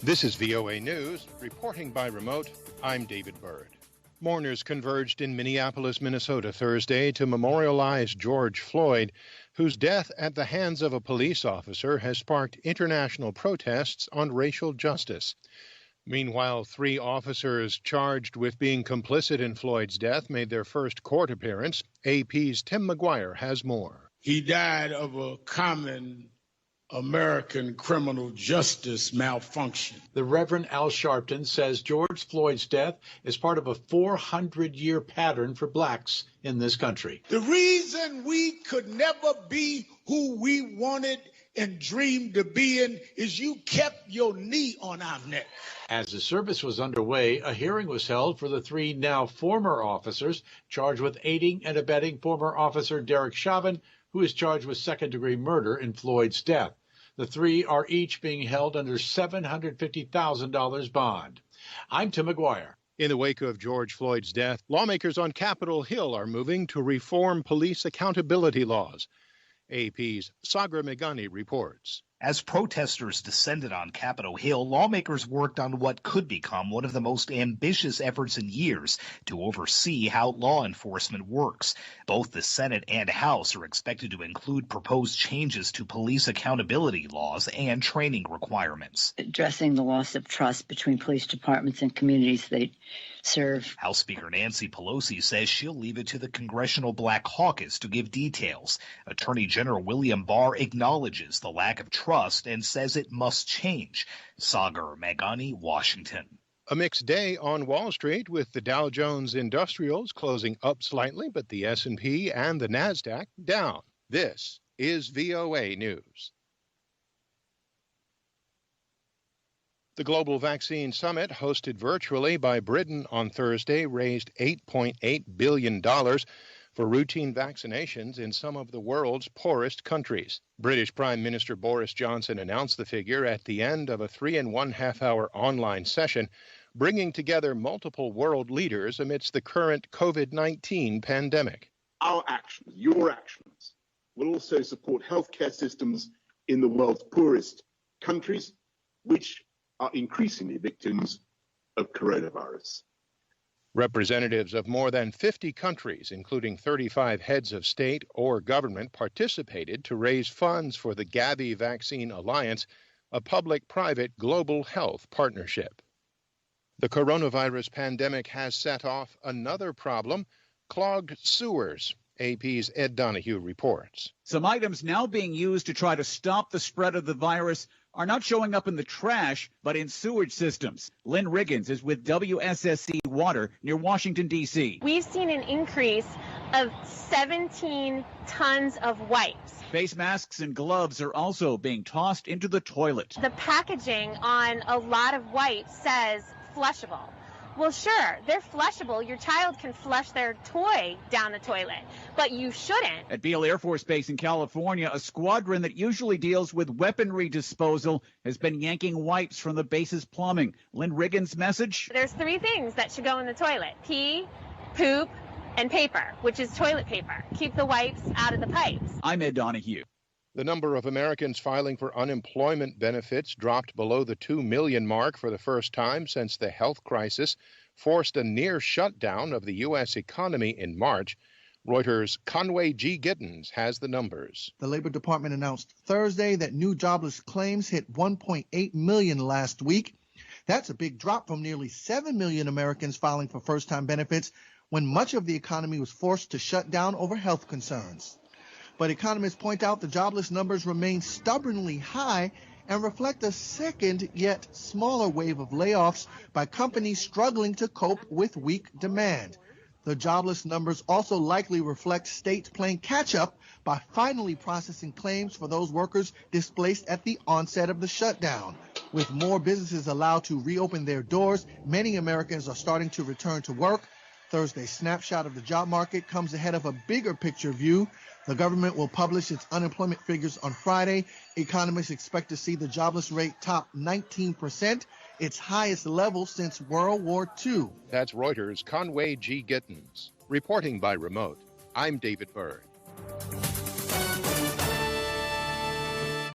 This is VOA News, reporting by remote. I'm David Byrd. Mourners converged in Minneapolis, Minnesota Thursday to memorialize George Floyd, whose death at the hands of a police officer has sparked international protests on racial justice. Meanwhile, 3 officers charged with being complicit in Floyd's death made their first court appearance. AP's Tim McGuire has more. He died of a common American criminal justice malfunction. The Reverend Al Sharpton says George Floyd's death is part of a 400-year pattern for blacks in this country. The reason we could never be who we wanted and dreamed to be in is you kept your knee on our neck. As the service was underway, a hearing was held for the 3 now former officers charged with aiding and abetting former officer Derek Chauvin, who is charged with second-degree murder in Floyd's death. The 3 are each being held under $750,000 bond. I'm Tim McGuire. In the wake of George Floyd's death, lawmakers on Capitol Hill are moving to reform police accountability laws. AP's Sagra Megani reports. As protesters descended on Capitol Hill, lawmakers worked on what could become one of the most ambitious efforts in years to oversee how law enforcement works. Both the Senate and House are expected to include proposed changes to police accountability laws and training requirements. Addressing the loss of trust between police departments and communities they serve. House Speaker Nancy Pelosi says she'll leave it to the Congressional Black Caucus to give details. Attorney General William Barr acknowledges the lack of trust and says it must change. Sagar Megani, Washington. A mixed day on Wall Street with the Dow Jones Industrials closing up slightly, but the S&P and the Nasdaq down. This is VOA News. The Global Vaccine Summit, hosted virtually by Britain on Thursday, raised $8.8 billion for routine vaccinations in some of the world's poorest countries. British Prime Minister Boris Johnson announced the figure at the end of a 3.5-hour online session, bringing together multiple world leaders amidst the current COVID-19 pandemic. Our actions, your actions, will also support healthcare systems in the world's poorest countries, which are increasingly victims of coronavirus. Representatives of more than 50 countries, including 35 heads of state or government, participated to raise funds for the Gavi Vaccine Alliance, a public-private global health partnership. The coronavirus pandemic has set off another problem, clogged sewers. AP's Ed Donahue reports. Some items now being used to try to stop the spread of the virus are not showing up in the trash, but in sewage systems. Lynn Riggins is with WSSC Water near Washington, D.C. We've seen an increase of 17 tons of wipes. Face masks and gloves are also being tossed into the toilet. The packaging on a lot of wipes says flushable. Well, sure, they're flushable. Your child can flush their toy down the toilet, but you shouldn't. At Beale Air Force Base in California, a squadron that usually deals with weaponry disposal has been yanking wipes from the base's plumbing. Lynn Riggins' message? There's 3 things that should go in the toilet: pee, poop, and paper, which is toilet paper. Keep the wipes out of the pipes. I'm Ed Donahue. The number of Americans filing for unemployment benefits dropped below the 2 million mark for the first time since the health crisis forced a near shutdown of the U.S. economy in March. Reuters' Conway G. Gittins has the numbers. The Labor Department announced Thursday that new jobless claims hit 1.8 million last week. That's a big drop from nearly 7 million Americans filing for first-time benefits when much of the economy was forced to shut down over health concerns. But economists point out the jobless numbers remain stubbornly high and reflect a second yet smaller wave of layoffs by companies struggling to cope with weak demand. The jobless numbers also likely reflect states playing catch-up by finally processing claims for those workers displaced at the onset of the shutdown. With more businesses allowed to reopen their doors, many Americans are starting to return to work. Thursday's snapshot of the job market comes ahead of a bigger picture view. The government will publish its unemployment figures on Friday. Economists expect to see the jobless rate top 19%, its highest level since World War II. That's Reuters' Conway G. Gittins. Reporting by remote, I'm David Byrd.